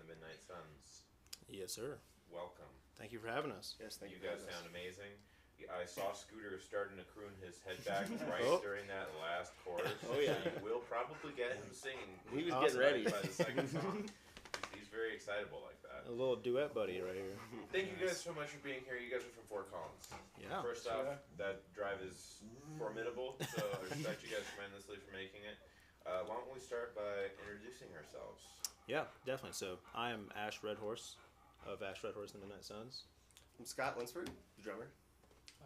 Midnight Suns. Yes, sir. Welcome. Thank you for having us. Yes, thank you. You guys sound amazing. I saw Scooter starting to croon his head back right during that last chorus. Oh, yeah. So you will probably get him singing. He was Awesome. getting ready. By the second song. He's very excitable like that. A little duet buddy right here. Thank you guys so much for being here. You guys are from Fort Collins. Yeah. First off, that drive is formidable, so I respect you guys tremendously for making it. Why don't we start by introducing ourselves? Yeah, definitely. So I am Ash Redhorse of Ash Redhorse and the Midnight Suns. I'm Scott Linsford, the drummer.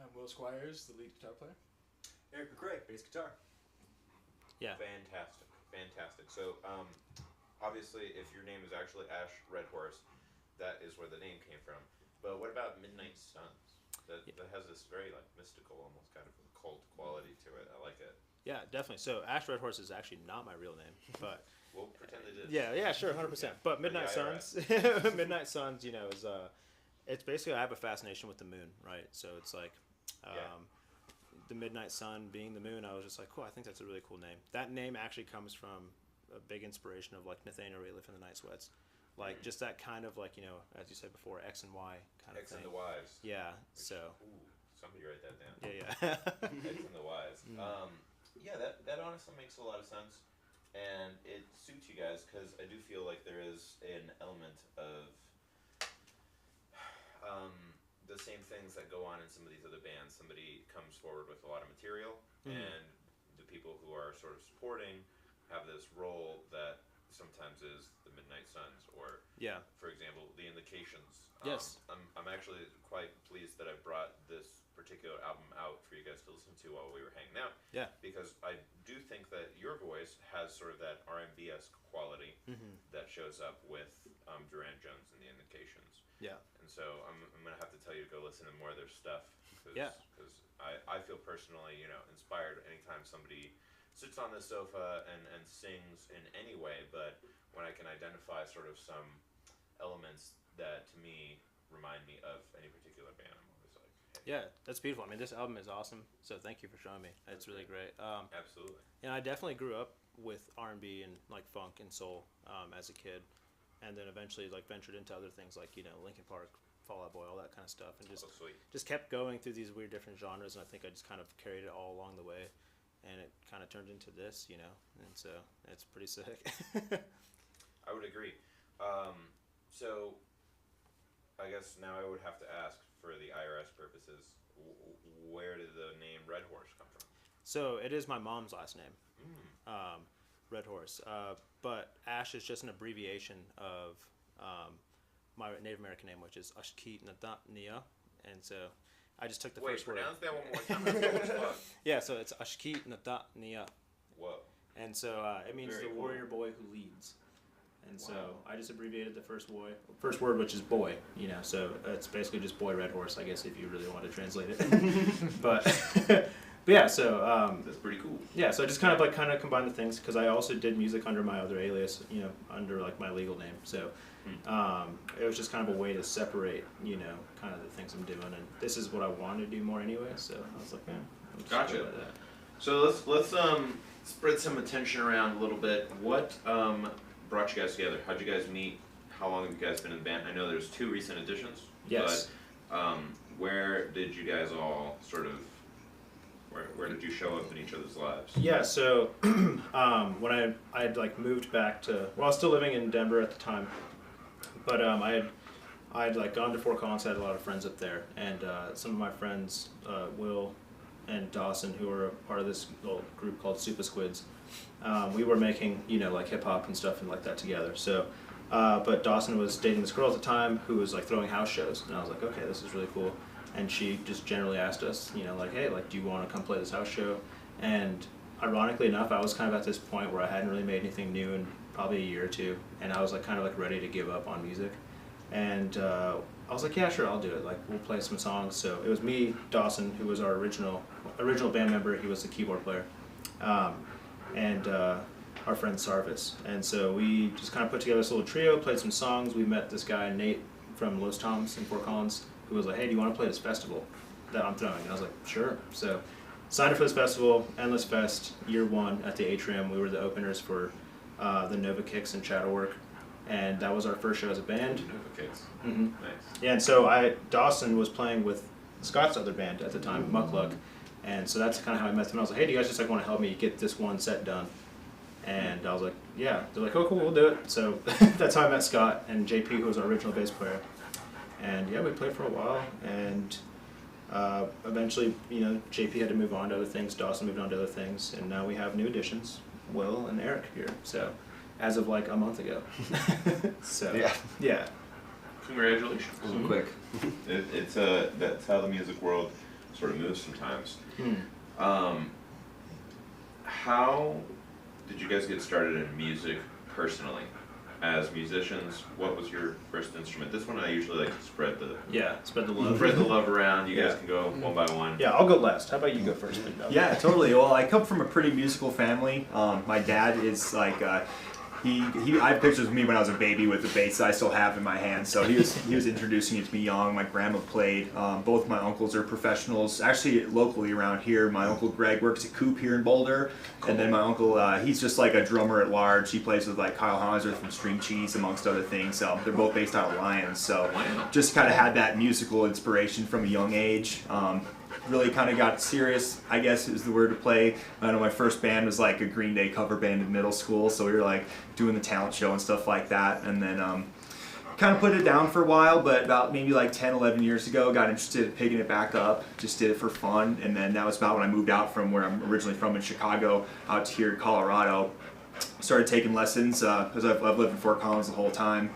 I'm Will Squires, the lead guitar player. Eric McCrae, bass guitar. Yeah. Fantastic. So, obviously, if your name is actually Ash Redhorse, that is where the name came from. But what about Midnight Suns? That has this very mystical, almost kind of cult quality to it. I like it. Yeah, definitely. So Ash Redhorse is actually not my real name, but We'll pretend it is. yeah, sure, 100%. But Midnight Yeah, Suns, Midnight Suns, is it's basically I have a fascination with the moon, right? So it's like the midnight sun being the moon. I was just like, cool. I think that's a really cool name. That name actually comes from a big inspiration of Nathaniel Rateliff and the Night Sweats, just that kind of as you said before, X and Y kind of X thing. and the Y's. Yeah. Which, So. Ooh, somebody write that down. Yeah. X and the Y's. Yeah, that honestly makes a lot of sense, and it suits you guys because I do feel like there is an element of the same things that go on in some of these other bands. Somebody comes forward with a lot of material, and the people who are sort of supporting have this role that sometimes is the Midnight Suns, or for example, the Indications. Yes. I'm actually quite pleased that I brought this particular album out for you guys to listen to while we were hanging out. Yeah. Because I do think that your voice has sort of that R&B-esque quality that shows up with Duran Jones and the Indications. Yeah. And so I'm going to have to tell you to go listen to more of their stuff. Yeah. Because I feel personally, inspired anytime somebody sits on the sofa and sings in any way, but when I can identify sort of some elements that to me remind me of any particular band, I'm always like, hey. Yeah, that's beautiful. I mean, this album is awesome. So thank you for showing me. It's really great. Absolutely. And I definitely grew up with R&B and funk and soul as a kid, and then eventually ventured into other things like Linkin Park, Fall Out Boy, all that kind of stuff, and just kept going through these weird different genres. And I think I just kind of carried it all along the way, and it kind of turned into this, and so it's pretty sick. I would agree. So I guess now I would have to ask, for the IRS purposes, where did the name Red Horse come from? So it is my mom's last name, Red Horse. But Ash is just an abbreviation of my Native American name, which is Ashkit Natania. And so I just took the first word. Pronounce that one more time. That's so much fun. Yeah, so it's Ashkit Natania. Whoa. And so it means Very the cool. warrior boy who leads. And so Wow. I just abbreviated the first word, which is boy, so it's basically just boy Red Horse, I guess, if you really want to translate it. but yeah, so That's pretty cool. yeah, so I just kind of combined the things, because I also did music under my other alias, under my legal name. So it was just kind of a way to separate, kind of the things I'm doing, and this is what I wanted to do more anyway. So I was like, I'll just Gotcha. go with that. So let's spread some attention around a little bit. What brought you guys together? How'd you guys meet? How long have you guys been in the band? I know there's 2 recent additions. Yes. But where did you guys all sort of? Where did you show up in each other's lives? Yeah, so when I'd moved back to, I was still living in Denver at the time, but I'd gone to Fort Collins, had a lot of friends up there, and some of my friends, Will and Dawson, who were a part of this little group called Super Squids, we were making hip hop and stuff and like that together. So, but Dawson was dating this girl at the time who was throwing house shows, and I was like, okay, this is really cool. And she just generally asked us, hey, do you want to come play this house show? And ironically enough, I was kind of at this point where I hadn't really made anything new in probably a year or two, and I was ready to give up on music. And I was like, yeah, sure, I'll do it. We'll play some songs. So it was me, Dawson, who was our original band member. He was the keyboard player, and our friend Sarvis. And so we just kind of put together this little trio, played some songs. We met this guy Nate from Los Toms in Fort Collins, who was like, hey, do you want to play this festival that I'm throwing? And I was like, sure. So signed up for this festival, Endless Fest, year 1 at the Atrium. We were the openers for the Nova Kicks and Shadowwork. and that was our first show as a band. Notificates. Mm-hmm. Nice. Yeah, and so Dawson was playing with Scott's other band at the time, Muckluck, and so that's kind of how I met them. I was like, hey, do you guys just like want to help me get this one set done? And I was like, yeah. They're like, oh, cool, we'll do it. So that's how I met Scott and JP, who was our original bass player. And yeah, we played for a while, and eventually, JP had to move on to other things. Dawson moved on to other things, and now we have new additions, Will and Eric here. So as of like a month ago. So yeah. Congratulations. Real quick. It's that's how the music world sort of moves sometimes. How did you guys get started in music personally? As musicians, what was your first instrument? This one I usually like to spread the love around. You guys can go one by one. Yeah, I'll go last. How about you go first? Yeah, totally. Well, I come from a pretty musical family. My dad is like, I have pictures of me when I was a baby with the bass that I still have in my hand. So he was introducing it to me young. My grandma played. Both my uncles are professionals. Actually, locally around here, my uncle Greg works at Coop here in Boulder. Cool. And then my uncle, he's just like a drummer at large. He plays with like Kyle Hauser from String Cheese, amongst other things. So they're both based out of Lyons. So just kind of had that musical inspiration from a young age. Really kind of got serious, I guess is the word to play. I know my first band was like a Green Day cover band in middle school, so we were like doing the talent show and stuff like that, and then kind of put it down for a while, but about maybe like 10, 11 years ago, got interested in picking it back up, just did it for fun, and then that was about when I moved out from where I'm originally from in Chicago, out to here in Colorado. Started taking lessons, because I've lived in Fort Collins the whole time.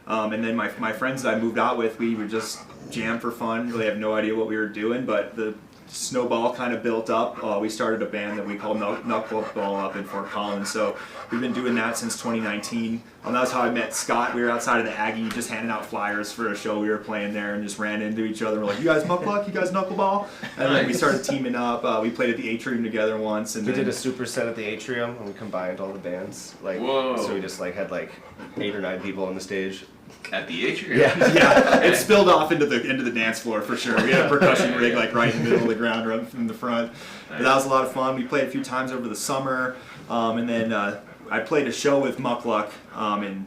And then my friends that I moved out with, we would just jam for fun, really have no idea what we were doing, but the snowball kind of built up. We started a band that we called Knuckleball up in Fort Collins, so we've been doing that since 2019. That was how I met Scott. We were outside of the Aggie just handing out flyers for a show we were playing there and just ran into each other. We're like, you guys Muckluck? You guys Knuckleball? And then we started teaming up. We played at the Atrium together once. And we did a superset at the Atrium and we combined all the bands. Whoa. So we just like had like 8 or 9 people on the stage. At the Atrium? Yeah. It spilled off into the dance floor for sure. We had a percussion rig like right in the middle of the ground right from the front. Nice. But that was a lot of fun. We played a few times over the summer. And then I played a show with Muckluck in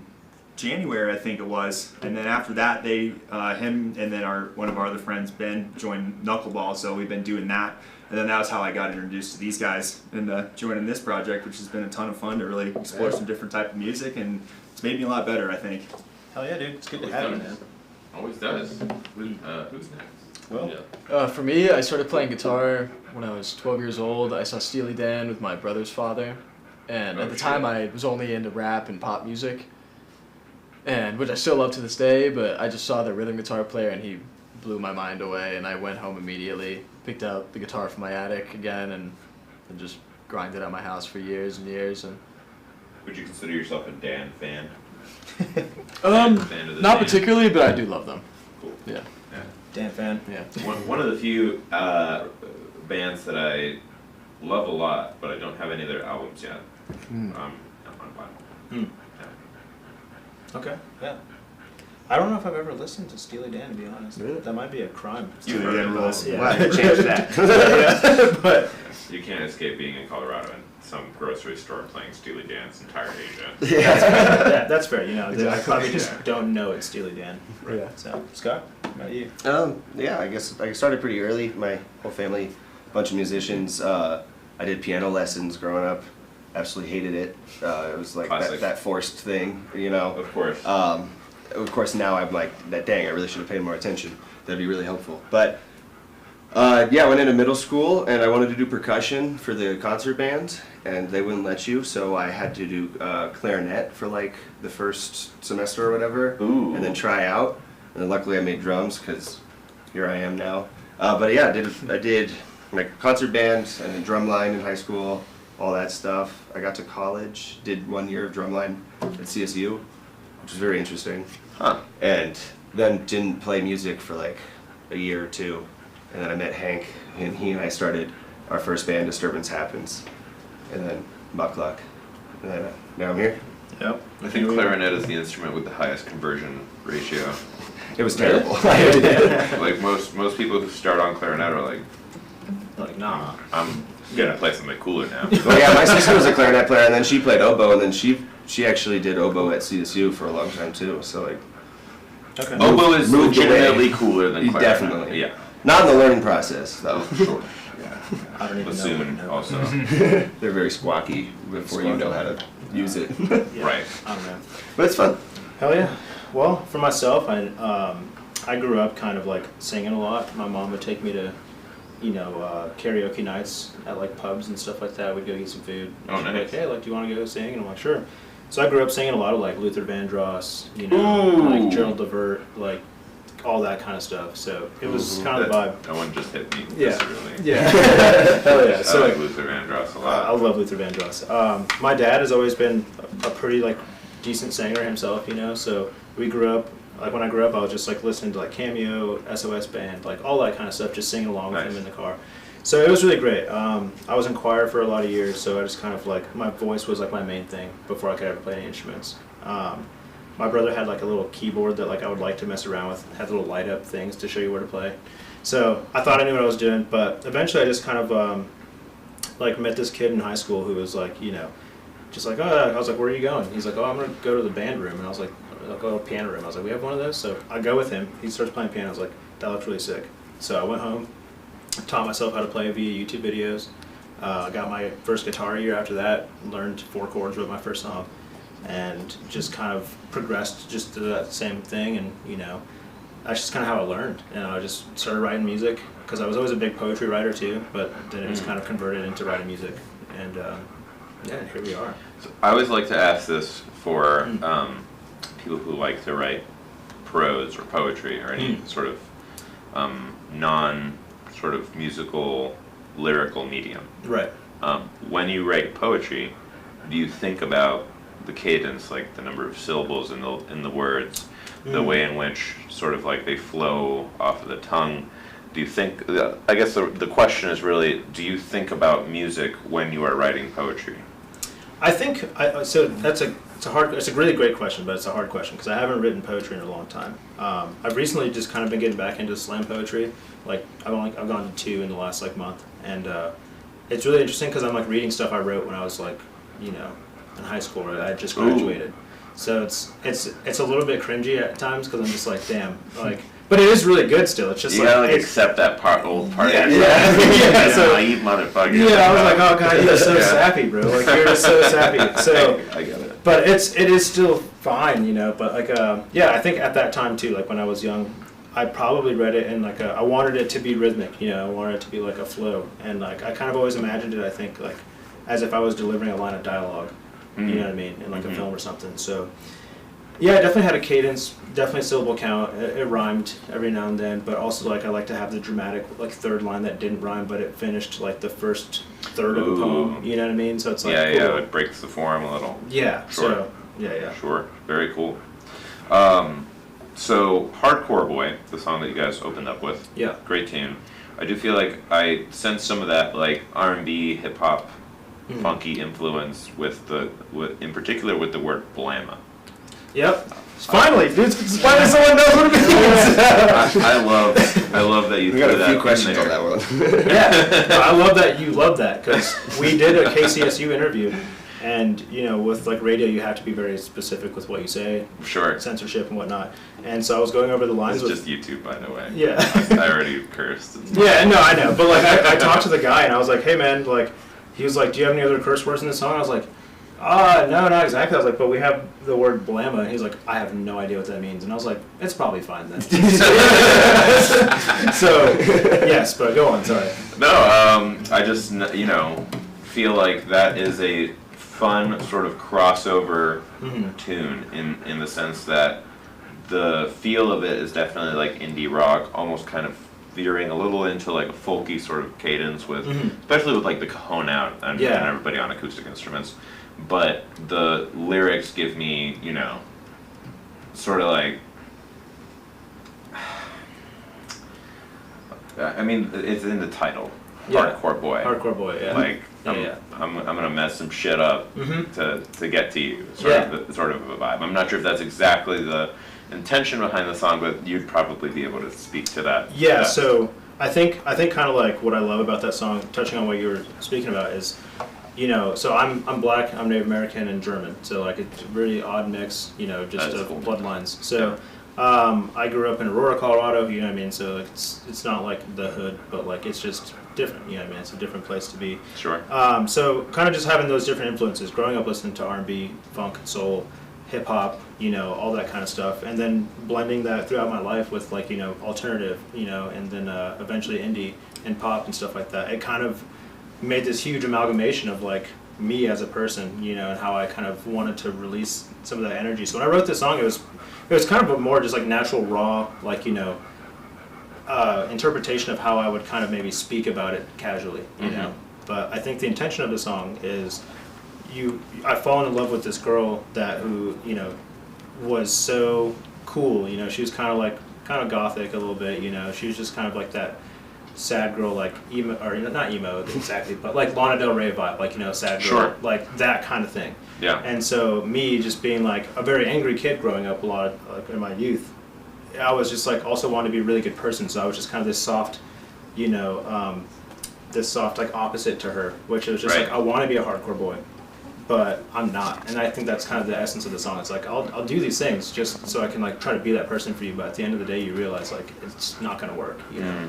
January, I think it was. And then after that, him and then one of our other friends, Ben, joined Knuckleball. So we've been doing that. And then that was how I got introduced to these guys and joining this project, which has been a ton of fun to really explore some different type of music. And it's made me a lot better, I think. Hell yeah, dude. It's good to have you, man. Always does. Who's next? Well, yeah. For me, I started playing guitar when I was 12 years old. I saw Steely Dan with my brother's father. And at the time, I was only into rap and pop music, and which I still love to this day, but I just saw the rhythm guitar player, and he blew my mind away, and I went home immediately, picked up the guitar from my attic again, and just grinded at my house for years and years. And would you consider yourself a Dan fan? Not particularly, but I do love them. Cool. Yeah. Dan fan. Yeah. One of the few bands that I love a lot, but I don't have any of their albums yet. I'm on vinyl. Okay. Yeah. I don't know if I've ever listened to Steely Dan, to be honest. Really? That might be a crime. Steely Dan rules. Yeah. Why change that? But You can't escape being in Colorado and some grocery store playing Steely Dan's entire Asia. yeah, that's fair. I Exactly. probably just don't know it's Steely Dan. Right. Yeah. So, Scott, what about you? Yeah, I guess I started pretty early. My whole family, bunch of musicians. I did piano lessons growing up. Absolutely hated it. It was like that forced thing, Of course. Of course, now I'm like, dang, I really should have paid more attention. That'd be really helpful. But I went into middle school and I wanted to do percussion for the concert band, and they wouldn't let you, so I had to do clarinet for like the first semester or whatever, Ooh. and then try out. And then luckily I made drums because here I am now. But yeah, I did like concert band and then drumline in high school, all that stuff. I got to college, did 1 year of drumline at CSU, which was very interesting. And then didn't play music for like a year or two. And then I met Hank, and he and I started our first band, Disturbance Happens. And then Muckluck. And then now I'm here. Yep. I think clarinet is the instrument with the highest conversion ratio. It was terrible. Like most people who start on clarinet are like, nah. I'm gonna play something cooler now. Well, yeah, my sister was a clarinet player, and then she played oboe, and then she she actually did oboe at CSU for a long time too. So like, Okay. Oboe is moved legitimately away. cooler than clarinet. Definitely. Yeah. Not in the learning process though. Sure. I don't even Bassoon know. also. They're very squawky before you know how to use it. Yeah, Right. I don't know. But it's fun. Hell yeah. Well, for myself, I grew up kind of like singing a lot. My mom would take me to, karaoke nights at like pubs and stuff like that. We'd go eat some food. Oh, She'd be nice. like, hey, like, do you want to go sing? And I'm like, sure. So I grew up singing a lot of like Luther Vandross, Ooh. like Gerald Levert, like all that kind of stuff. So it was kind of the vibe. That one just hit me. Yeah. Viscerally. Yeah. Hell yeah. I So like Luther Vandross a lot. I love Luther Vandross. My dad has always been a pretty like decent singer himself, so we grew up. Like when I grew up, I was just like listening to like Cameo, SOS Band, like all that kind of stuff, just singing along with Nice. him in the car. So it was really great. I was in choir for a lot of years, so I just kind of like my voice was like my main thing before I could ever play any instruments. My brother had like a little keyboard that like I would like to mess around with, had little light up things to show you where to play. So I thought I knew what I was doing, but eventually I just kind of like met this kid in high school who was like, just like, oh, I was like, where are you going? He's like, oh, I'm gonna go to the band room, and I was like, oh, piano room. I was like, we have one of those, so I go with him. He starts playing piano. I was like, that looks really sick. So I went home, taught myself how to play via YouTube videos. Got my first guitar a year after that. Learned 4 chords, wrote my first song, and just kind of progressed just to that same thing. And that's just kind of how I learned. And I just started writing music because I was always a big poetry writer too. But then it just kind of converted into writing music, and yeah, here we are. So I always like to ask this for people who like to write prose or poetry or any sort of non sort of musical lyrical medium. Right. When you write poetry, do you think about the cadence, like the number of syllables in the words, the way in which sort of like they flow off of the tongue? Do you think? I guess the question is really, do you think about music when you are writing poetry? I think so. It's a really great question, but it's a hard question because I haven't written poetry in a long time. I've recently just kind of been getting back into slam poetry. Like I've gone to 2 in the last like month, and it's really interesting because I'm like reading stuff I wrote when I was like in high school. Or I had just graduated, so it's a little bit cringy at times because I'm just like, damn, like. But it is really good still. It's just You like gotta accept that old part. Yeah, of yeah, yeah, so- naive motherfucker. Yeah, I was like, oh god, you're so Yeah. sappy, bro. Like you're just so sappy. So. I get it. But it is still fine, But like, yeah, I think at that time too, like when I was young, I probably read it and like I wanted it to be rhythmic, I wanted it to be like a flow, and like I kind of always imagined it. I think like as if I was delivering a line of dialogue, you know what I mean, in like a film or something. So yeah, I definitely had a cadence, definitely a syllable count. It rhymed every now and then, but also like I like to have the dramatic like third line that didn't rhyme, but it finished like the first third of a poem. You know what I mean? So it's like Yeah, cool. yeah, it breaks the form a little. Yeah. Sure. So yeah. Sure, very cool. So Hardcore Boy, the song that you guys opened up with, Yeah. great tune. I do feel like I sense some of that like R&B, hip hop, funky influence in particular with the word blamma. Yep. Finally, dude. Finally, someone knows what it means. I love that you We threw got a that few in questions there. on that one. Yeah, no, I love that you love that because we did a KCSU interview, and with like radio, you have to be very specific with what you say, Sure. censorship and whatnot. And so I was going over the lines It's with. just YouTube, by the way. Yeah. I already cursed. Yeah, no, I know, but like I talked to the guy and I was like, hey man, like, he was like, do you have any other curse words in this song? I was like, no, not exactly. I was like, but we have the word blamma. And he's like, I have no idea what that means. And I was like, it's probably fine then. So, yes, but go on, sorry. No, I just feel like that is a fun sort of crossover tune in the sense that the feel of it is definitely like indie rock, almost kind of veering a little into like a folky sort of cadence with, especially with like the cajon out and everybody on acoustic instruments. But the lyrics give me, sort of like, I mean, it's in the title, Hardcore Boy. Hardcore Boy, yeah. Like, I'm gonna mess some shit up to get to you, sort of a vibe. I'm not sure if that's exactly the intention behind the song, but you'd probably be able to speak to that. Yeah, so I think kind of like what I love about that song, touching on what you were speaking about, is you know, so I'm black, I'm Native American, and German. So like it's a really odd mix, you know, just That's of cool. bloodlines. So I grew up in Aurora, Colorado. You know what I mean? So it's not like the hood, but like it's just different. You know what I mean? It's a different place to be. Sure. So kind of just having those different influences, growing up listening to R&B, funk, soul, hip hop, you know, all that kind of stuff, and then blending that throughout my life with like, you know, alternative, you know, and then eventually indie and pop and stuff like that. It kind of made this huge amalgamation of like me as a person, you know, and how I kind of wanted to release some of that energy. So when I wrote this song, it was kind of a more just like natural, raw, like, you know, interpretation of how I would kind of maybe speak about it casually, you know. But I think the intention of the song is I've fallen in love with this girl who, you know, was so cool, you know. She was kind of gothic a little bit, you know. She was just kind of like that sad girl, like emo, or not emo exactly, but like Lana Del Rey vibe, like, you know, sad girl, Sure. like that kind of thing. Yeah. And so me just being like a very angry kid growing up a lot like in my youth, I was just like also wanted to be a really good person. So I was just kind of this soft, you know, this soft like opposite to her, which was just Right. like I want to be a hardcore boy, but I'm not. And I think that's kind of the essence of the song. It's like I'll do these things just so I can like try to be that person for you, but at the end of the day you realize like it's not gonna work, you know.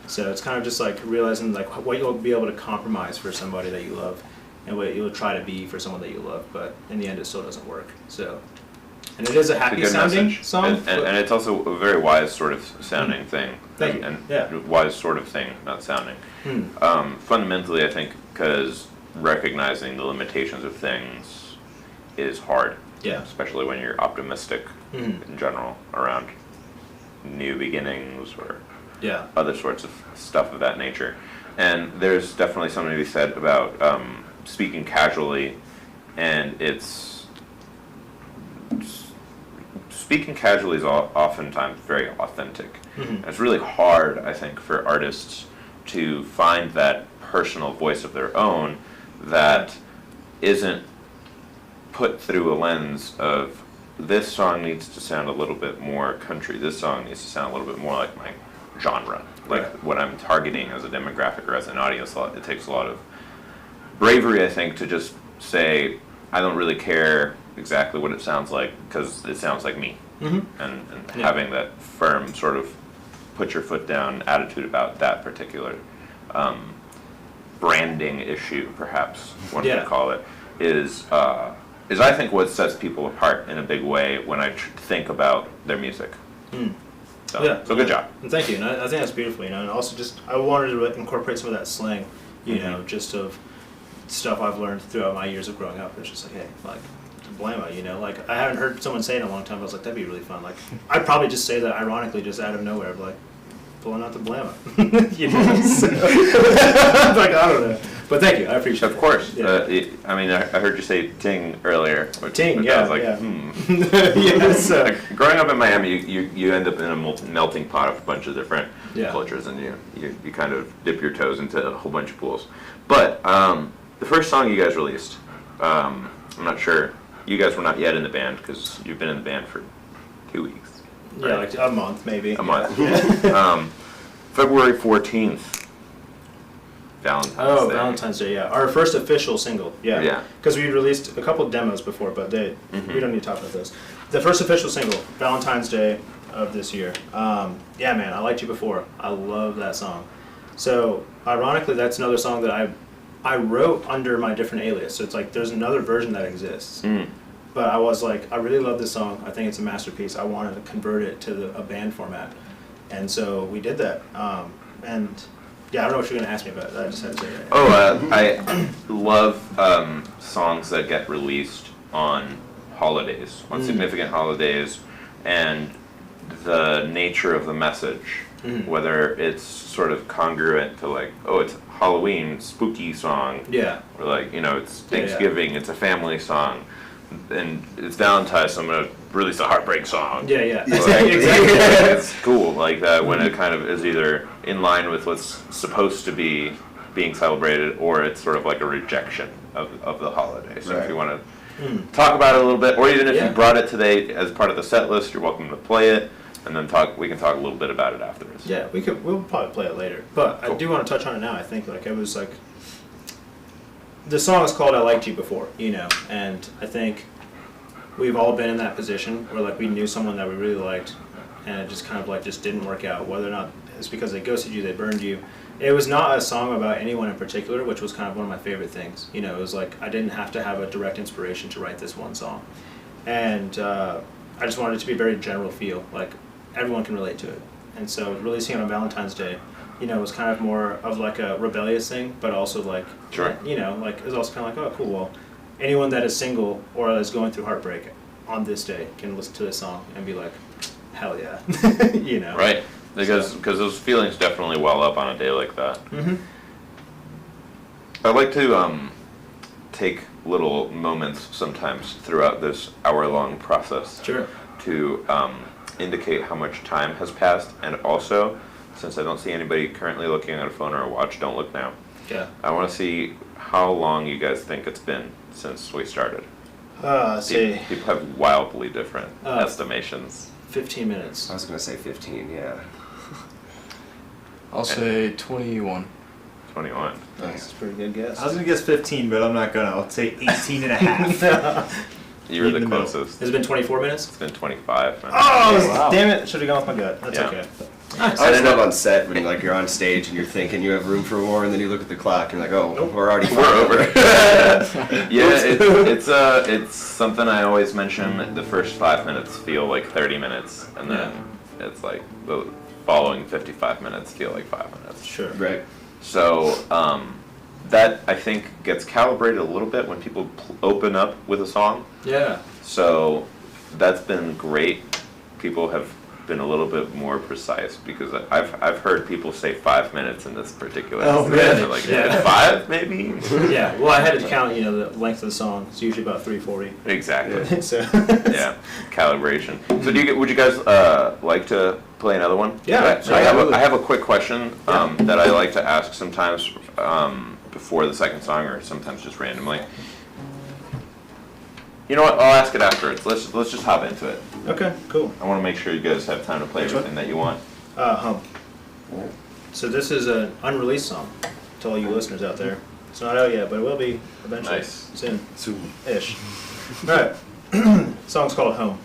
So it's kind of just like realizing like what you'll be able to compromise for somebody that you love, and what you'll try to be for someone that you love, but in the end it still doesn't work. So, and it is a It's a happy good sounding message. song. And it's also a very wise sort of sounding thing. Thank you. And Yeah. wise sort of thing, not sounding. Fundamentally, I think, because recognizing the limitations of things is hard. Yeah. Especially when you're optimistic in general around new beginnings or Yeah. other sorts of stuff of that nature. And there's definitely something to be said about speaking casually, and speaking casually is oftentimes very authentic. And it's really hard, I think, for artists to find that personal voice of their own that isn't put through a lens of this song needs to sound a little bit more country, this song needs to sound a little bit more like my genre, like what I'm targeting as a demographic or as an audience. It takes a lot of bravery, I think, to just say, I don't really care exactly what it sounds like because it sounds like me. And having that firm sort of put your foot down attitude about that particular branding issue, perhaps one could call it, is I think what sets people apart in a big way when I think about their music. So good job. And thank you. And I think that's beautiful, you know. And also just I wanted to incorporate some of that slang, you know, just of stuff I've learned throughout my years of growing up. It's just like, hey, like Blama, you know, like I haven't heard someone say it in a long time. I was like, that'd be really fun. Like I'd probably just say that ironically, just out of nowhere, like pulling out the Blama, you know. So, like I don't know, but thank you, I appreciate it. Of course. Yeah. I mean, I heard you say ting earlier. Ting, I was like, yeah. So, Like, growing up in Miami, you end up in a melting pot of a bunch of different cultures, and you kind of dip your toes into a whole bunch of pools. But the first song you guys released, I'm not sure. You guys were not yet in the band because you've been in the band for 2 weeks. yeah, like a month maybe. A month. February 14th. Valentine's Day. Valentine's Day, yeah. Our first official single, yeah. Yeah. Because we released a couple of demos before, but we don't need to talk about those. The first official single, Valentine's Day of this year. Yeah, man, I Liked You Before. I love that song. So, ironically, that's another song that I wrote under my different alias. So it's like there's another version that exists. But I was like, I really love this song. I think it's a masterpiece. I wanted to convert it to a band format. And so we did that. And yeah, I don't know what you're going to ask me about. I just had to say that. I love songs that get released on holidays, on significant holidays, and the nature of the message, whether it's sort of congruent to like, oh, it's Halloween, spooky song, or like, you know, it's Thanksgiving, it's a family song, and it's Valentine's, so I'm going to release a heartbreak song. Yeah. Like, Exactly. it's cool like that when it kind of is either in line with what's supposed to be being celebrated, or it's sort of like a rejection of the holiday. So if you want to talk about it a little bit, or even if you brought it today as part of the set list, you're welcome to play it, and then we can talk a little bit about it afterwards. Yeah, we'll probably play it later. But I do want to touch on it now. I think like it was like the song is called "I Liked You Before," and I think we've all been in that position where like we knew someone that we really liked, and it just kind of like just didn't work out. Whether or not it's because they ghosted you, they burned you. It was not a song about anyone in particular, which was kind of one of my favorite things. It was like I didn't have to have a direct inspiration to write this one song, and I just wanted it to be a very general feel, like everyone can relate to it. And so releasing it on Valentine's Day, was kind of more of like a rebellious thing, but also like, Sure. like it was also kind of like, oh, cool. Well, anyone that is single or is going through heartbreak on this day can listen to this song and be like, hell yeah, Right. Because those feelings definitely well up on a day like that. Mm-hmm. I like to take little moments sometimes throughout this hour-long process Sure. to indicate how much time has passed, and also, since I don't see anybody currently looking at a phone or a watch, don't look now. Yeah. I want to see how long you guys think it's been since we started. Let's see, People have wildly different Uh, estimations. 15 minutes. I was gonna say 15. Yeah. I'll say 21. 21. That's a pretty good guess. I was gonna guess 15, but I'm not gonna. I'll say 18 and a half. You were In the the middle. closest. Has it been 24 minutes? It's been 25 minutes. Oh, Wow. damn it. Should have gone with my gut. That's Yeah. okay. I always love on set when like you're on stage and you're thinking you have room for more, and then you look at the clock and you're like, oh, Nope. we're already We're far over. Yeah, it's something I always mention. The first 5 minutes feel like 30 minutes, and then it's like the following 55 minutes feel like 5 minutes. Sure. Right. So that I think gets calibrated a little bit when people open up with a song. Yeah. So that's been great. People have been a little bit more precise because I've heard people say 5 minutes in this particular. Oh, instance. really? So, like Yeah. 5 maybe. Yeah. Well, I had to count, the length of the song. It's usually about 3:40. Exactly. So. Yeah, calibration. So would you guys like to play another one? Yeah, So I absolutely. have a quick question that I like to ask sometimes before the second song, or sometimes just randomly. You know what? I'll ask it afterwards. Let's just hop into it. Okay. Cool. I want to make sure you guys have time to play Which one? everything that you want. Hum. So this is an unreleased song to all you listeners out there. It's not out yet, but it will be eventually. Nice. Soon. Soon. Ish. All right. Song's called Home.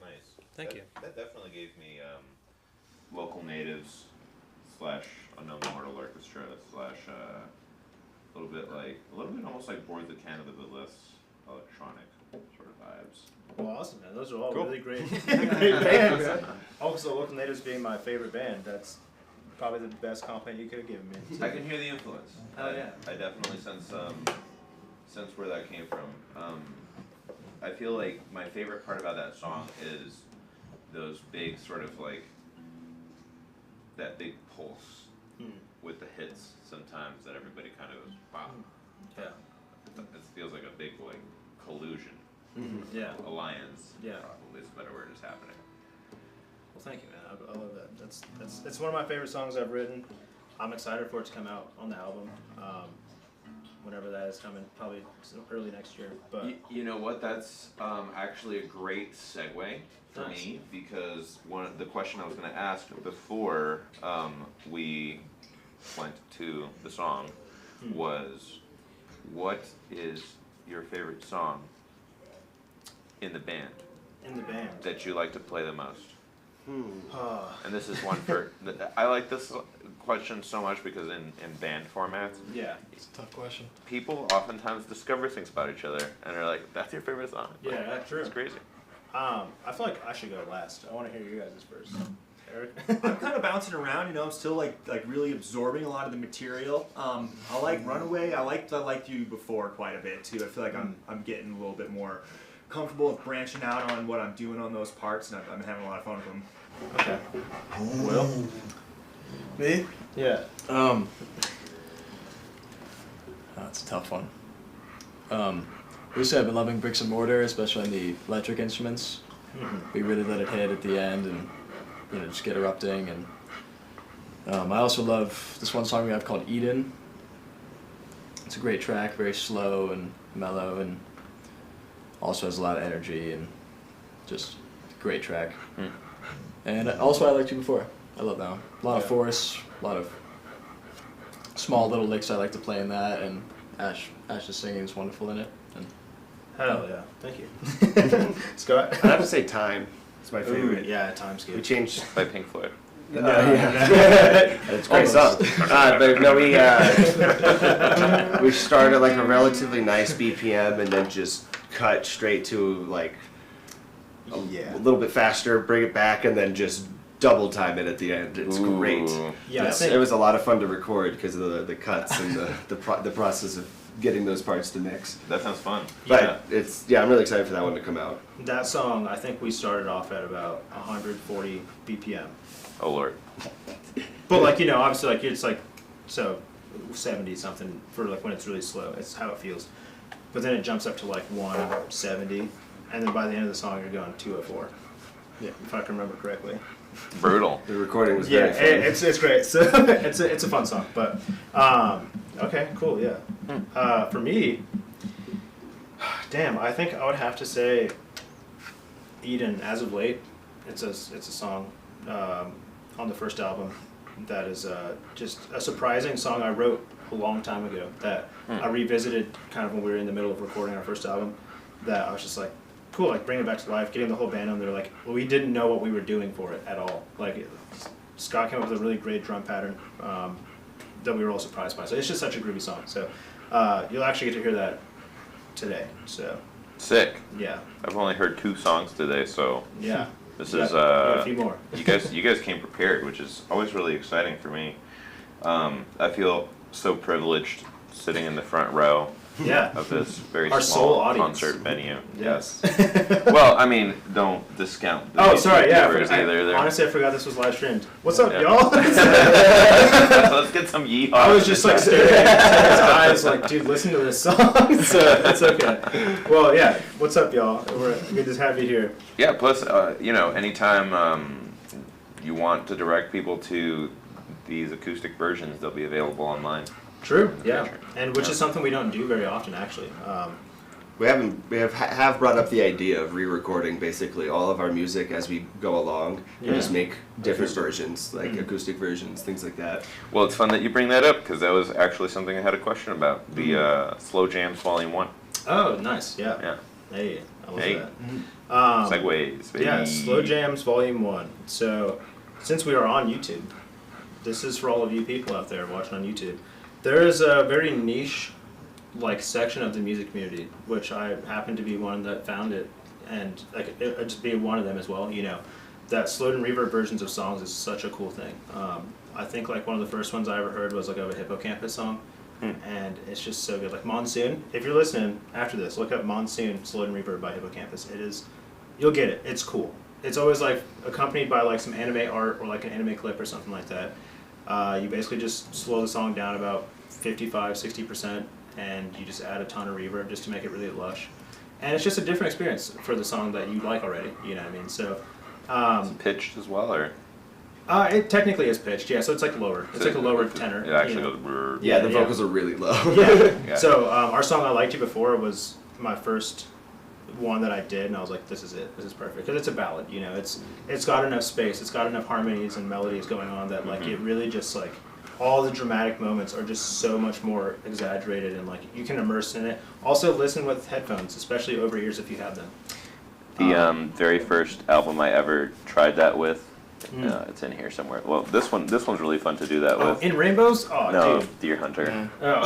Nice. Thank you. That definitely gave me local natives slash unknown mortal orchestra slash a little bit almost like Boards of Canada, but less electronic sort of vibes. Well, awesome, man. Those are all Cool. really great, great bands. Also, Local Natives being my favorite band, that's probably the best compliment you could have given me. I can hear the influence. Oh, yeah. I definitely sense where that came from. I feel like my favorite part about that song is those big sort of like that big pulse with the hits sometimes that everybody kind of goes, wow. Yeah. It feels like a big like collusion, Yeah. alliance. Yeah. Probably is a better word is happening. Well, thank you, man. I love that. It's one of my favorite songs I've written. I'm excited for it to come out on the album. Whenever that is coming, probably early next year. But You know what? That's actually a great segue for Nice. me because the question I was going to ask before we went to the song was, what is your favorite song in the band in the band, that you like to play the most? uh, And this is one for I like this question so much because in band formats, yeah, It's a tough question. people oftentimes discover things about each other and are like, "That's your favorite song." Like, yeah, that's true. It's crazy. I feel like I should go last. I want to hear you guys first. Eric. I'm kind of bouncing around, you know. I'm still like really absorbing a lot of the material. I like Runaway. I liked You before quite a bit too. I feel like I'm getting a little bit more comfortable with branching out on what I'm doing on those parts, and I'm having a lot of fun with them. Okay. Will? Me? Yeah. That's a tough one. Recently I've been loving Bricks and Mortar, especially on the electric instruments. We really let it hit at the end and just get erupting. And I also love this one song we have called Eden. It's a great track, very slow and mellow, and also has a lot of energy and just a great track. And also I Liked You Before. I love that one. A lot of force, a lot of small little licks I like to play in that, and Ash's singing is wonderful in it. And Hell yeah. Thank you. Scott. I have to say Time. It's my favorite. Yeah, time's We good. changed. By Pink Floyd. It's a great song. But no, we started at like a relatively nice BPM and then just cut straight to like a little bit faster, bring it back, and then just double time it at the end. It's great. Ooh. Yeah, I Yes, think it was a lot of fun to record because of the cuts and the process of getting those parts to mix. That sounds fun. But I'm really excited for that one to come out. that song, I think we started off at about 140 BPM. Oh Lord. But obviously it's like so 70 something for like when it's really slow. It's how it feels. But then it jumps up to like 170, and then by the end of the song you're going 204. Yeah, if I can remember correctly. Brutal. The recording was Yeah, very fun. it's great. So it's a fun song. But okay, cool. Yeah. For me, damn, I think I would have to say Eden. As of late, it's a song on the first album that is just a surprising song I wrote a long time ago that I revisited kind of when we were in the middle of recording our first album. That I was just like, cool, like bringing it back to life, getting the whole band on there. Like, well, we didn't know what we were doing for it at all. Like, Scott came up with a really great drum pattern that we were all surprised by. So it's just such a groovy song. So you'll actually get to hear that today. So Sick. yeah, I've only heard 2 songs today, so yeah. this You is got a few more. you guys came prepared, which is always really exciting for me. I feel so privileged sitting in the front row Yeah. of this very Our small sole audience. concert venue. Yes. Well, I mean, don't discount the Oh, sorry. Yeah. viewers either. There. Honestly, I forgot this was live streamed. What's up, Yeah. y'all? Let's get some yeehaw. I was just like staring at his eyes, like, dude, listen to this song. So it's okay. Well, yeah. What's up, y'all? We're good to have you here. Yeah. Plus, anytime you want to direct people to these acoustic versions, they'll be available online. True. Yeah. And which is something we don't do very often, actually. We have brought up the idea of re-recording basically all of our music as we go along and just make different versions, like acoustic versions, things like that. Well, it's fun that you bring that up because that was actually something I had a question about. The Slow Jams Volume 1. Oh, nice. Yeah. Yeah. Hey, I love Hey. that. Segways, baby. Yeah, Slow Jams Volume 1. So, since we are on YouTube, this is for all of you people out there watching on YouTube. There is a very niche, like, section of the music community, which I happen to be one that found it, and like just be one of them as well. You know, that slowed and reverb versions of songs is such a cool thing. I think like one of the first ones I ever heard was like of a Hippocampus song, and it's just so good. Like Monsoon. If you're listening after this, look up Monsoon Slowed and Reverb by Hippocampus. It is, you'll get it. It's cool. It's always like accompanied by like some anime art or like an anime clip or something like that. You basically just slow the song down about 55-60%, and you just add a ton of reverb just to make it really lush. And it's just a different experience for the song that you like already. You know what I mean? So. Is it pitched as well, or? It technically is pitched, yeah. So it's like lower. It's like a lower tenor. It actually you know. goes. Brrr. Yeah, the vocals are really low. Yeah. Yeah. So our song "I Liked You Before" was my first one that I did, and I was like, "This is it. This is perfect." Because it's a ballad, you know. It's got enough space. It's got enough harmonies and melodies going on that like it really just like all the dramatic moments are just so much more exaggerated and like you can immerse in it. Also, listen with headphones, especially over ears if you have them. The very first album I ever tried that with, it's in here somewhere. Well, this one's really fun to do that Oh, with. in Rainbows? Oh, No, dude. Deer Hunter. Oh.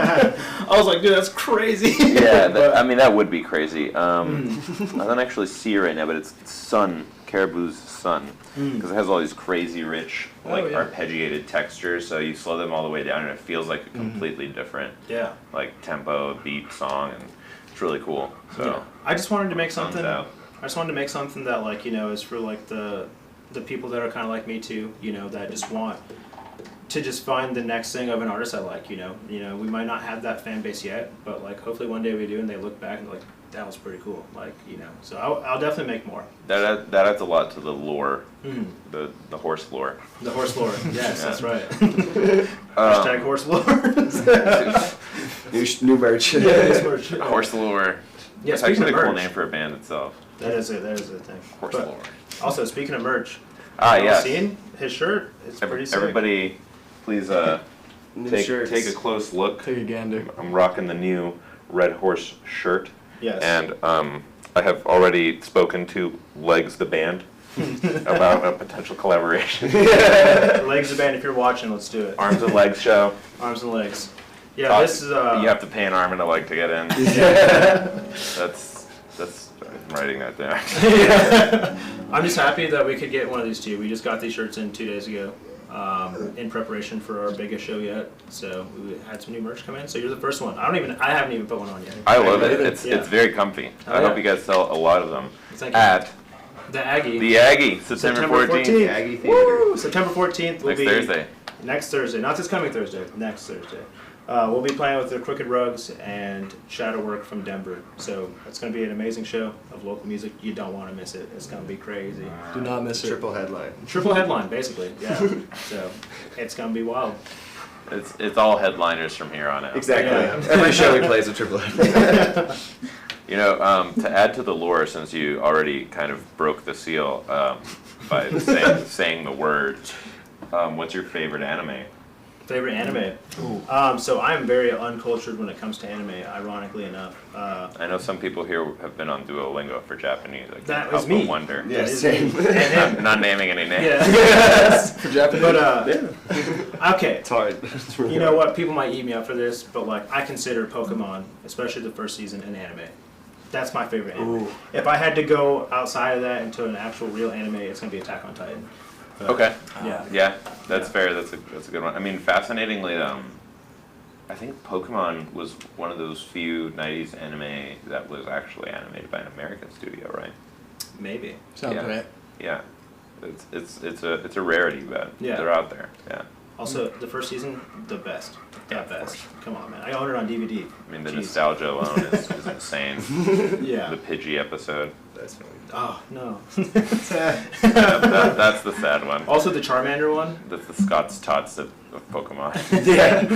I was like, dude, that's crazy. Yeah, But- I mean that would be crazy. I don't actually see it right now, but it's Sun, Caribou's Sun, because it has all these crazy rich, like yeah. arpeggiated textures. So you slow them all the way down, and it feels like a completely different, Yeah. like tempo, beat song, and it's really cool. So Yeah. I just wanted to make thumbs something. out. I just wanted to make something that like you know is for like the people that are kind of like me too. You know that just want to just find the next thing of an artist I like. You know we might not have that fan base yet, but like hopefully one day we do, and they look back and they're like that was pretty cool. Like you know, so I'll definitely make more. That adds a lot to the lore, the horse lore. The horse lore. Yes, Yeah. that's right. Hashtag horse lore. New merch. Yeah, it's merch. Horse lore. Yeah, It's speaking actually of a cool merch, name for a band itself. that is a thing. Horse But lore. also speaking of merch, Ah, y'all yes. seen his shirt? It's pretty sick. Everybody, please New take shirts. a close look. Take a gander. I'm rocking the new Red Horse shirt, Yes. and I have already spoken to Legs the band about a potential collaboration. Legs the band, if you're watching, let's do it. Arms and Legs show. Arms and legs. Yeah, Cost- this is You have to pay an arm and a leg to get in. That's I'm writing that down. I'm just happy that we could get one of these two. We just got these shirts in 2 days ago, in preparation for our biggest show yet. So we had some new merch come in. So you're the first one. I haven't even put one on yet. I love it. Really? It's Yeah. it's very comfy. Oh, I hope yeah. you guys sell a lot of them Thank you. at The Aggie. the Aggie, September 14th. Aggie Theater. Woo! September 14th will Next be Thursday. Next Thursday, not this coming Thursday. Next Thursday. We'll be playing with the Crooked Rugs and Shadow Work from Denver. So it's going to be an amazing show of local music. You don't want to miss it. It's going to be crazy. Do not miss it. Triple headline. Triple headline, basically. Yeah. So it's going to be wild. It's all headliners from here on out. Exactly. Yeah. Every show he plays a triple headline. You know, to add to the lore, since you already kind of broke the seal by saying the word, what's your favorite anime? Favorite anime? So I'm very uncultured when it comes to anime, ironically enough. I know some people here have been on Duolingo for Japanese. I can't That help was but me. wonder. Yeah, Is same. And him. Not naming any names. Yeah. For Japanese. But, okay. It's hard. It's really You know hard. what? People might eat me up for this, but like I consider Pokemon, especially the first season, an anime. That's my favorite anime. Ooh. If I had to go outside of that into an actual real anime, it's gonna be Attack on Titan. But, Okay. Yeah. Yeah, that's Yeah. fair. That's a good one. I mean, fascinatingly, I think Pokemon was one of those few '90s anime that was actually animated by an American studio, right? Maybe. Sounds Yeah. right. Yeah, it's a rarity, but Yeah. they're out there. Yeah, Also, the first season, the best. The best. Come on, man. I own it on DVD. I mean the Jeez. nostalgia alone is insane. Yeah. The Pidgey episode. That's funny. Oh no. That's the sad one. Also, the Charmander one. That's the Scott's Tots of Pokemon. Yeah.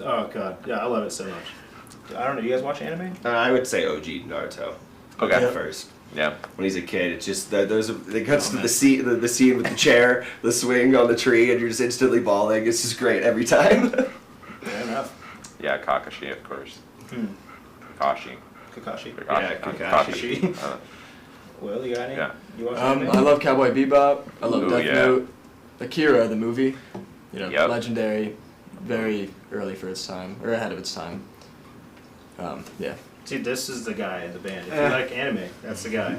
Oh god. Yeah, I love it so much. I don't know. You guys watch anime? I would say OG Naruto. Okay. First. Yeah. When he's a kid, it's just that it cuts Oh, to man. the scene with the chair, the swing on the tree, and you're just instantly bawling. It's just great every time. Fair enough. Yeah, Kakashi, of course. Hmm. Kakashi. Kakashi. Yeah, Kakashi. Will, you got any? Yeah. You watch I anything? love Cowboy Bebop. I love Ooh, Death yeah. Note. Akira, the movie. You know, Yep. legendary, very early for its time, or ahead of its time. Yeah. See, this is the guy in the band. If you like anime, that's the guy.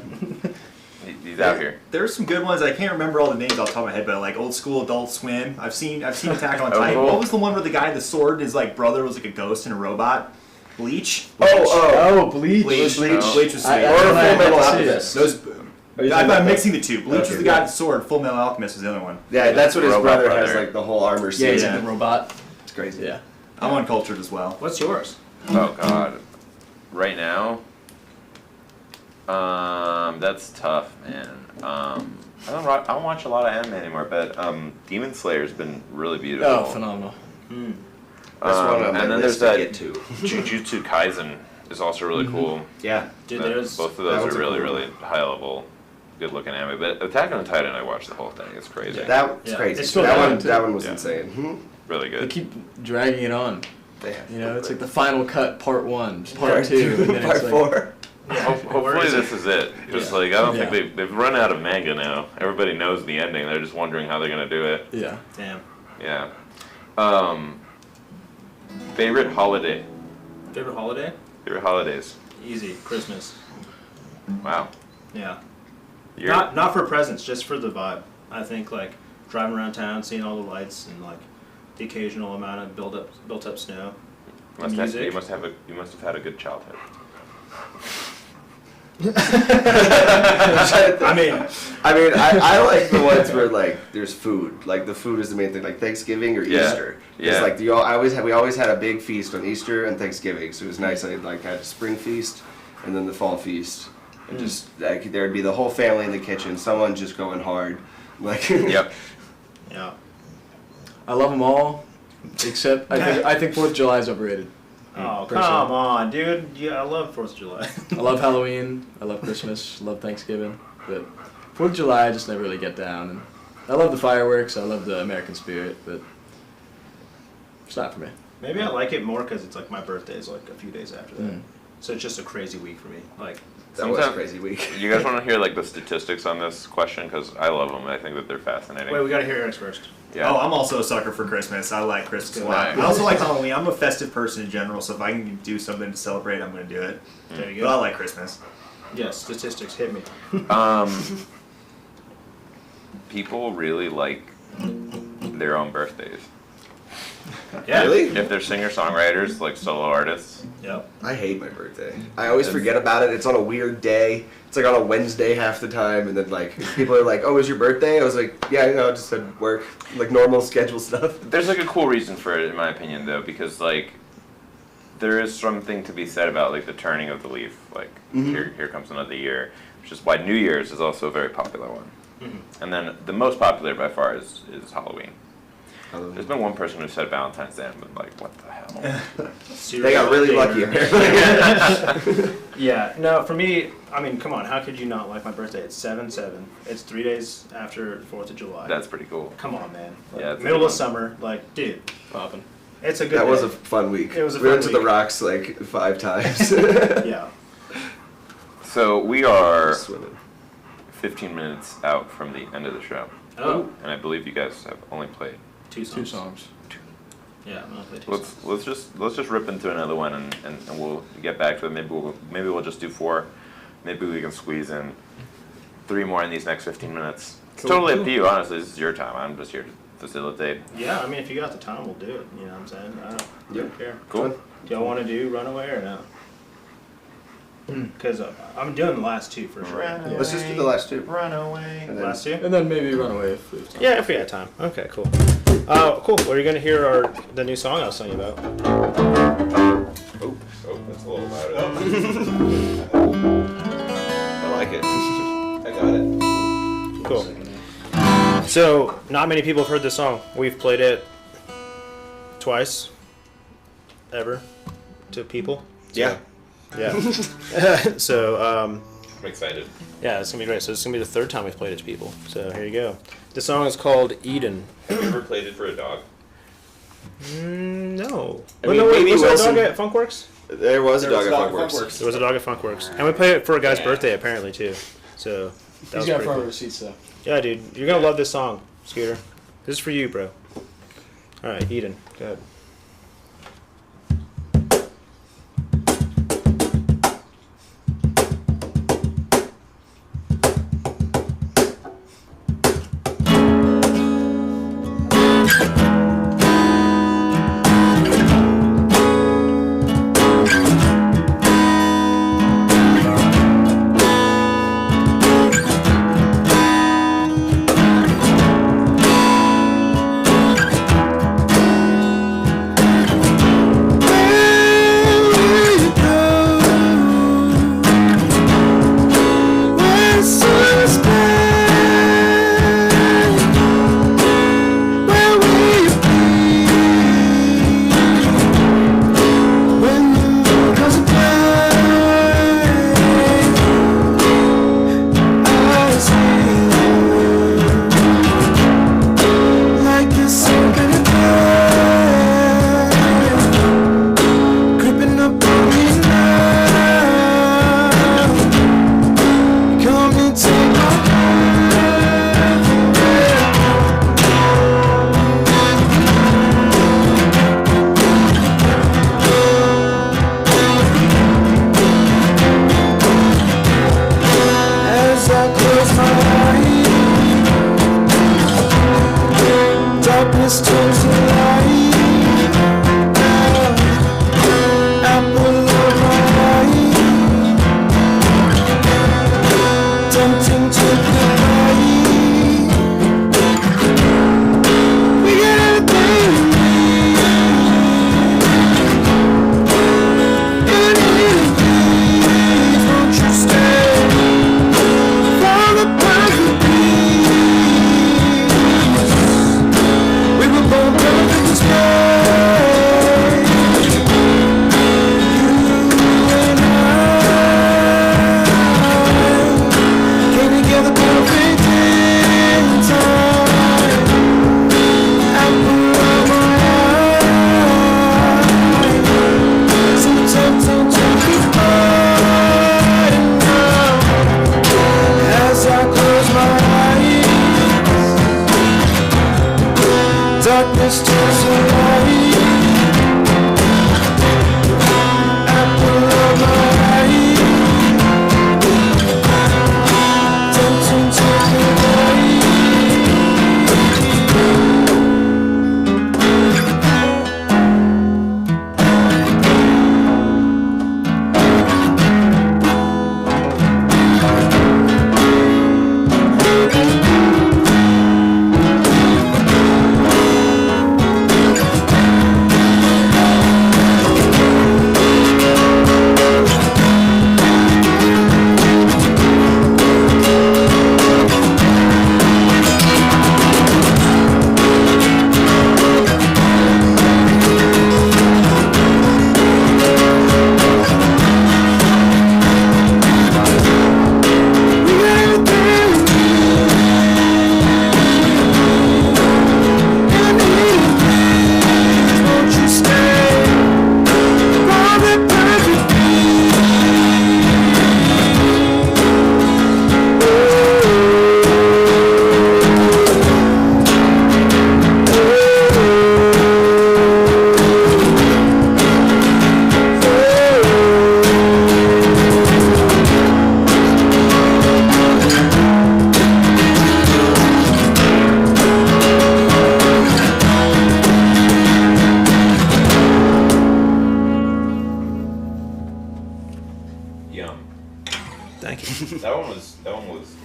He's out here. There's some good ones. I can't remember all the names off the top of my head, but like old school Adult Swim. I've seen Attack on Oh, Titan. cool. What was the one where the guy, the sword, his like brother was like a ghost and a robot? Bleach. Oh, Bleach. Bleach. Bleach. Bleach was sweet. I Or don't know, Full Metal I see Alchemist. it. Those. Are you talking about I'm that? mixing the two. Bleach Okay, was the guy yeah. with the sword. Full Metal Alchemist was the other one. Yeah, that's what his Robot brother has, brother. like the whole armor Yeah, suit. yeah, the robot. It's crazy. Yeah. I'm uncultured as well. What's yours? Oh God. Right now. That's tough, man. I don't watch a lot of anime anymore, but Demon Slayer's been really beautiful. Oh, phenomenal. That's one on my and then list there's to that get to. Jujutsu Kaisen is also really cool. Yeah. Dude, But there's... both of that those one's are a really, cool one. really high level, good looking anime. But Attack on Titan, I watched the whole thing. It's crazy. That was Yeah. crazy. It's still that going one. to- That one was Yeah. insane. Really They good. keep dragging it on. They have You know, it's like the final cut, part 1, part Part 2, and then part it's like, 4. Hopefully this is it. Because like I don't think Yeah. they've run out of manga now. Everybody knows the ending. They're just wondering how they're gonna do it. yeah. Damn. Yeah. Favorite holiday. Favorite holiday? Favorite holidays. Easy. Christmas. Wow. Yeah. You're, Not for presents, just for the vibe. I think like driving around town, seeing all the lights and like the occasional amount of built up snow. you music. must have had a good childhood. I like the ones where like there's food. Like the food is the main thing. Like Thanksgiving or Yeah. Easter. Yeah. It's like we always had a big feast on Easter and Thanksgiving. So it was nice. I like had a spring feast and then the fall feast. And just like there'd be the whole family in the kitchen. Someone just going hard. Like Yep. Yeah. I love them all, except I think 4th of July is overrated. Oh, Personally. come on, dude. Yeah, I love 4th of July. I love Halloween, I love Christmas, I love Thanksgiving, but 4th of July I just never really get down. And I love the fireworks, I love the American spirit, but it's not for me. Maybe I like it more because it's like my birthday is like a few days after that. Mm. So it's just a crazy week for me. Like, that was a Sometimes- crazy week. You guys want to hear like the statistics on this question? Because I love them. I think that they're fascinating. wait, we gotta hear Eric's first. Yeah. Oh, I'm also a sucker for Christmas. I like Christmas a lot. Nice. I also like Halloween. I'm a festive person in general, so if I can do something to celebrate, I'm going to do it. There you But I go. like Christmas. Yes, statistics hit me. People really like their own birthdays. Yeah. Really? If they're singer-songwriters, like solo artists. Yep. I hate my birthday. I always forget about it. It's on a weird day. It's like on a Wednesday half the time, and then like people are like, "Oh, it's your birthday?" I was like, "Yeah, no, just at work, like normal schedule stuff." There's like a cool reason for it, in my opinion, though, because like there is something to be said about like the turning of the leaf. Like here comes another year, which is why New Year's is also a very popular one. And then the most popular by far is Halloween. There's been one person who said Valentine's Day, and I've been like, what the hell? They got really lucky apparently. Yeah. No, for me, I mean, come on. How could you not like my birthday? It's 7/7. It's 3 days after 4th of July. That's pretty cool. Come on, man. Like, Yeah, it's a middle good of one. summer. Like, dude, Poppin'. it's a good. That was day. a fun week. It was a we went fun to the week. rocks like 5 times. Yeah. So we are Swimming. 15 minutes out from the end of the show, Oh, and I believe you guys have only played. 2 songs. 2 songs. Yeah, I'm gonna play 2 Let's just rip into another one, and we'll get back to it. Maybe we'll just do 4. Maybe we can squeeze in 3 more in these next 15 minutes. It's Cool. totally up to you, honestly. This is your time. I'm just here to facilitate. Yeah, I mean, if you got the time, we'll do it. You know what I'm saying? I don't care. Cool. Do y'all want to do Runaway or no? Because I'm doing the last 2 for sure. Runaway. Let's just do the last 2. Run away. And then- Last 2? And then maybe Runaway if we have time. Yeah, if we had time. Okay, cool. Cool. Well, you're gonna hear the new song I was telling you about. Oh, that's a little loud. I like it. I got it. Cool. So, not many people have heard this song. We've played it twice, ever, to people. Yeah. Yeah. So, I'm excited. yeah, it's gonna be great. So, it's gonna be the 3rd time we've played it to people. So, here you go. The song is called Eden. Have you ever played it for a dog? No. I But mean, no, wait, maybe was there a Wilson- dog at Funkworks? There was a dog at Dog Funkworks. Funkworks. There was a dog at Funkworks, and we played it for a guy's Yeah. birthday apparently too. So that He's was got pretty front cool. row seats though. Yeah, dude, you're gonna love this song, Scooter. This is for you, bro. All right, Eden, go ahead.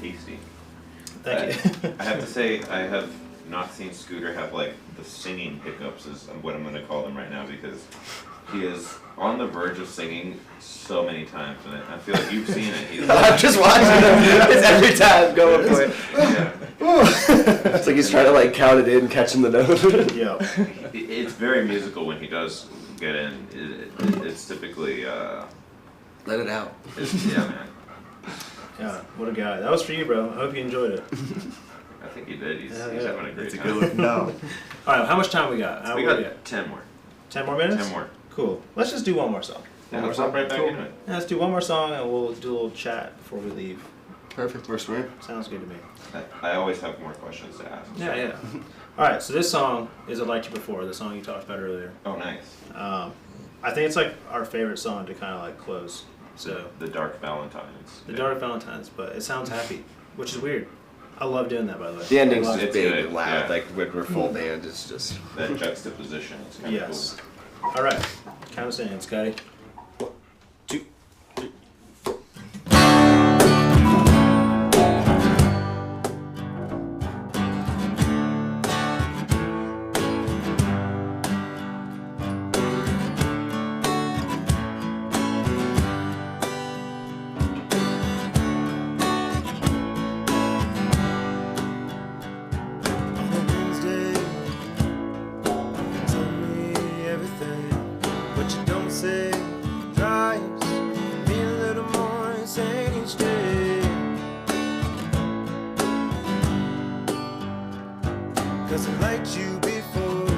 tasty. Thank you. I have to say, I have not seen Scooter have like the singing hiccups, is what I'm going to call them right now, because he is on the verge of singing so many times, and I feel like you've seen it. He's I'm just watching him. It's every time going for it. Yeah. It's like he's trying to like count it in, catching the note. Yeah. It's very musical when he does get in. It's typically, Let it out. yeah, man. Yeah, what a guy. That was for you, bro. I hope you enjoyed it. I think he did. He's Yeah. having a great It's a time. good look. No. All right, how much time we got? How We what got we 10 more. 10 more minutes? 10 more. Cool. Let's just do one more song. Yeah, let's hop right back into it. Yeah, let's do one more song and we'll do a little chat before we leave. Perfect. First one. Sounds good to me. I always have more questions to ask. Yeah, yeah. All right, so this song is "I Liked You Before," the song you talked about earlier. Oh, nice. I think it's like our favorite song to kind of like close. So The Dark Valentines. the Dark Valentines, but it sounds happy, which is weird. I love doing that, by the way. The ending's I love just it. big good, and loud, yeah. like when we're full band. It's just. That juxtaposition is kind of Yes. All right, count us in, Scotty. Cause I liked you before,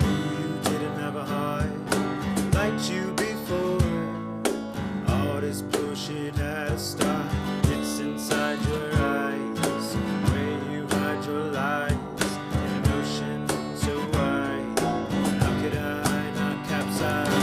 you didn't have a heart. Liked you before, all this bullshit had to stop. It's inside your eyes, where you hide your lies, in an ocean so wide. How could I not capsize?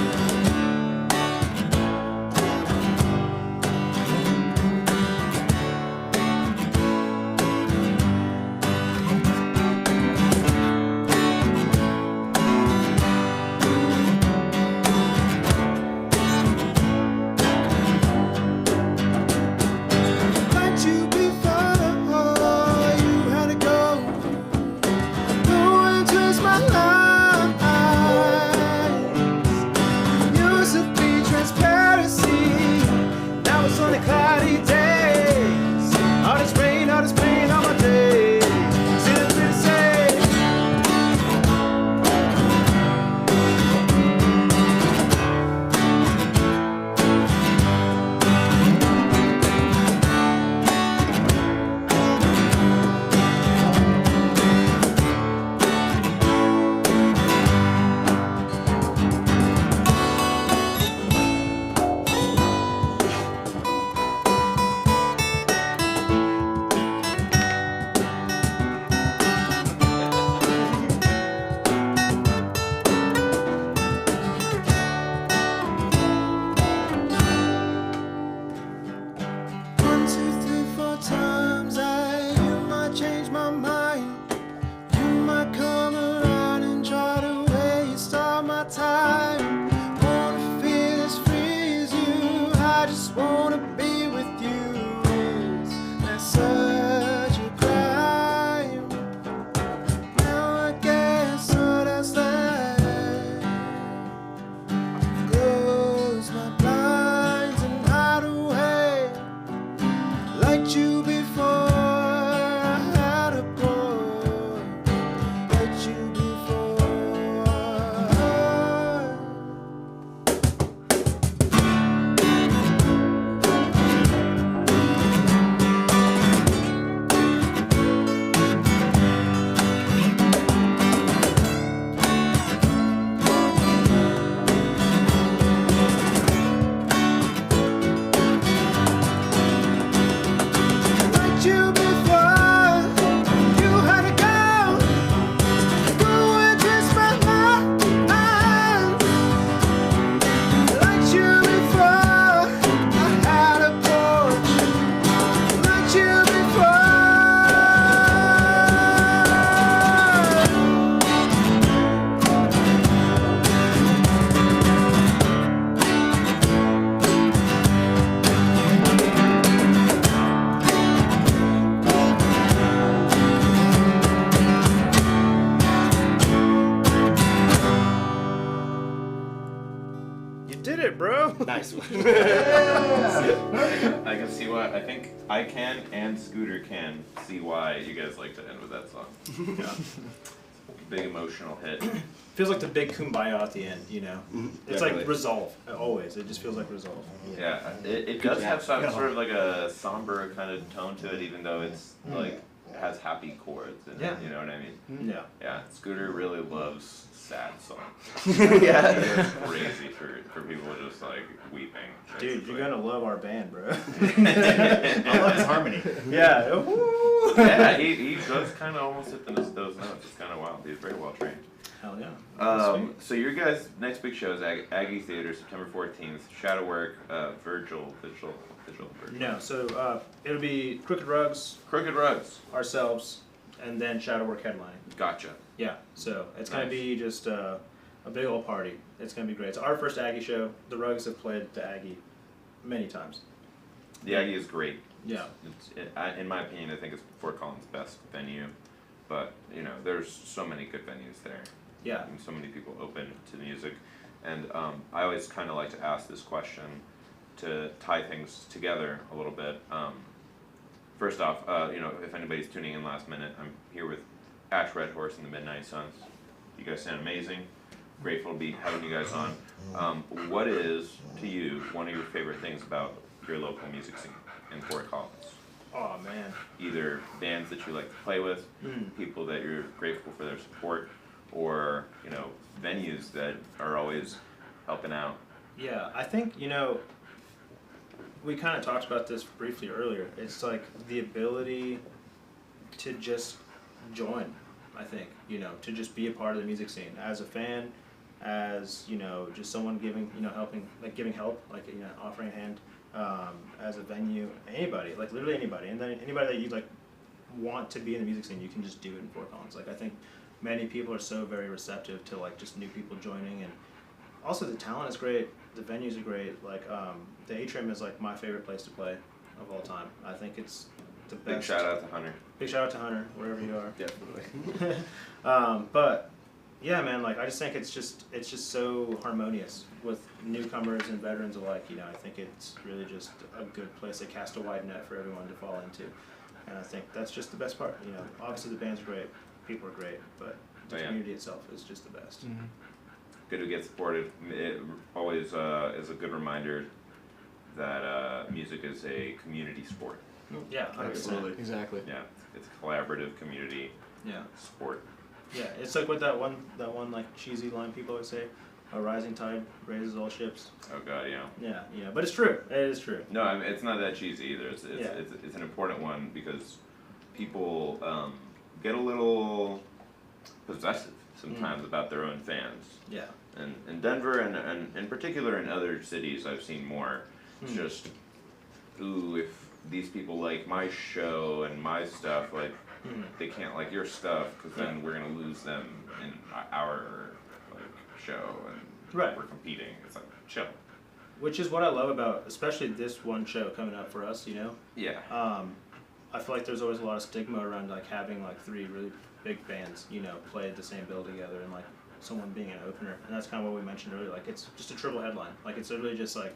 Liked you before, you had to go. Go and twist my lines. Used to be transparency, now it's only cloudy days. All this rain, all this pain on my days. Simply to say, one, two, three, four times you might change my mind. You might come around and try to waste all my time. Wanna feel as free as you, I just wanna be with you. That's such a crime. Now I guess all that's left. Close my blinds and hide away. Liked you before, I had a boy. Liked you before. Liked you before, you had to go. Go and twist my lines. Liked you before, I had a porch. Liked you before. You did it, bro. Nice one. I can see why. I think I can and Scooter can see why you guys like to end with that song. Yeah. Big emotional hit. Feels like the big kumbaya at the end, you know. It's Definitely. like resolve. Always. It just feels like resolve. Yeah, it does have some sort of like a somber kind of tone to it, even though it's like has happy chords, and Yeah. you know what I mean. Yeah. Yeah, Scooter really loves sad songs. Yeah. He goes crazy for people just like weeping. Dude, basically. you're gonna love our band, bro. I love his harmony. Yeah. Woo. Yeah, he does kind of almost hit those notes. It's kind of wild. He's very well trained. Hell yeah. Sweet. So your guys' next big show is Aggie Theater, September 14th. Shadow Work, Virgil. No, so it'll be Crooked Rugs, Crooked Rugs. ourselves, and then Shadow Work headlining. Gotcha. Yeah, so it's gonna Nice. be just a big old party. It's gonna be great. It's our first Aggie show. The Rugs have played the Aggie many times. The Aggie is great. Yeah. In my opinion, I think it's Fort Collins' best venue. But, you know, there's so many good venues there. Yeah. And so many people open to music. And I always kind of like to ask this question to tie things together a little bit. First off, you know, if anybody's tuning in last minute, I'm here with Ash Redhorse and the Midnight Suns. You guys sound amazing. Grateful to be having you guys on. What is, to you, one of your favorite things about your local music scene in Fort Collins? Oh man. Either bands that you like to play with, people that you're grateful for their support, or, you know, venues that are always helping out. Yeah, I think, you know, we kind of talked about this briefly earlier. It's like the ability to just join, I think, you know, to just be a part of the music scene as a fan, as, you know, just someone giving, you know, helping, like giving help, like, you know, offering a hand, as a venue, anybody, like literally anybody, and then anybody that you like want to be in the music scene, you can just do it in Fort Collins. Like I think many people are so very receptive to like just new people joining, and also the talent is great, the venues are great. Like the Atrium is like my favorite place to play of all time. I think it's the best. Big shout out to Hunter. Big shout out to Hunter, wherever you are. Definitely. But yeah, man, like I just think it's just so harmonious with newcomers and veterans alike. You know, I think it's really just a good place to cast a wide net for everyone to fall into, and I think that's just the best part. You know, obviously the band's great, people are great, but the community itself is just the best. Mm-hmm. Good to get supported. It always is a good reminder that music is a community sport. Yeah, 100%. Absolutely. Exactly. Yeah, it's a collaborative community Yeah, sport. yeah. It's like what that one like cheesy line people always say, "A rising tide raises all ships." Oh God, yeah. Yeah, but it's true. It is true. No, I mean, it's not that cheesy either. It's Yeah. it's an important one because people get a little possessive sometimes about their own fans. Yeah. And in Denver and in particular in other cities I've seen more, it's just, ooh, if these people like my show and my stuff, like they can't like your stuff because then we're gonna lose them in our like show and Right. we're competing. It's like, chill. Which is what I love about, especially this one show coming up for us. You know. Yeah. I feel like there's always a lot of stigma around like having like three really big bands, you know, play at the same bill together, and like someone being an opener, and that's kind of what we mentioned earlier. Like it's just a triple headline. Like it's literally just like,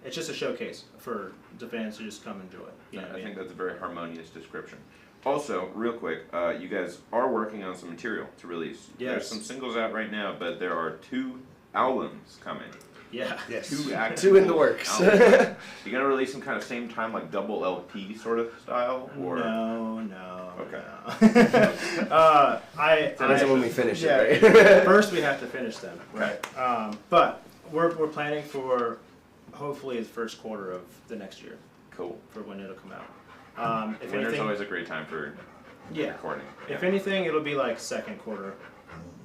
it's just a showcase for the fans to just come enjoy. You know what I mean? think that's a very harmonious description. Also, real quick, you guys are working on some material to release. There's Yes. some singles out right now, but there are 2 albums coming. Yeah. Yes. 2 actual Two in the works. albums. You gonna release them kind of same time, like double LP sort of style, or No. Okay. No. Depends on when we finish yeah, it, right? First we have to finish them, right? But we're planning for hopefully the first quarter of the next year cool? for when it'll come out. If Winter's anything, always a great time for yeah. recording. If anything, it'll be like second quarter,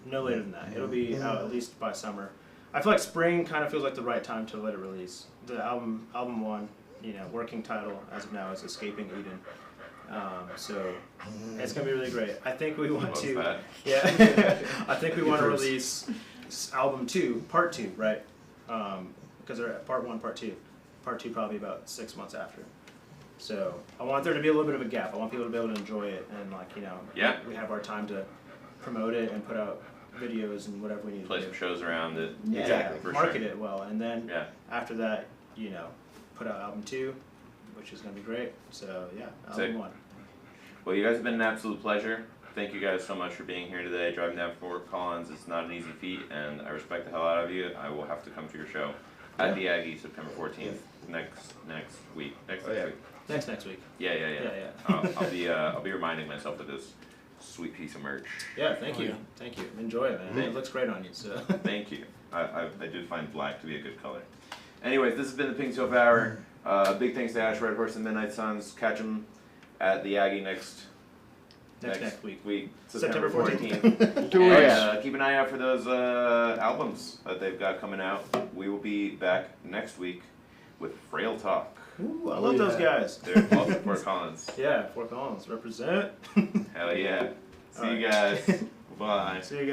no later than that. It'll be out at least by summer. I feel like spring kind of feels like the right time to let it release. The album one, you know, working title as of now is Escaping Eden. So it's gonna be really great. I think we want Love to, that. yeah. I think we want to First. release album 2, part 2, right? Because they're at part 1, part 2. Part 2 probably about 6 months after. So I want there to be a little bit of a gap. I want people to be able to enjoy it, and like, you know, Yeah. we have our time to promote it and put out videos and whatever we need Play to some do. shows around it. Yeah, Exactly. For market sure. it well, and then Yeah. after that, you know, put out album 2, which is gonna be great. So yeah, album Sick. 1. Well, you guys have been an absolute pleasure. Thank you guys so much for being here today. Driving down Fort Collins is not an easy feat, and I respect the hell out of you. I will have to come to your show at the Aggie, September 14th. Next week. Oh, yeah. Week. Next week. Yeah. I'll be reminding myself of this sweet piece of merch. Yeah, thank Oh, you. yeah. Thank you. Enjoy it, man. Thank It looks great on you. So. Thank you. I did find black to be a good color. Anyways, this has been the Pink Soap Hour. Big thanks to Ash Redhorse and Midnight Suns. Catch them at the Aggie next week. September 14th. 14th. 2 weeks. Keep an eye out for those albums that they've got coming out. We will be back next week with Frail Talk. Ooh, I love those guys. They're both at Fort Collins. Yeah, Fort Collins represent. Hell yeah. See All you right. guys. Bye. See you guys.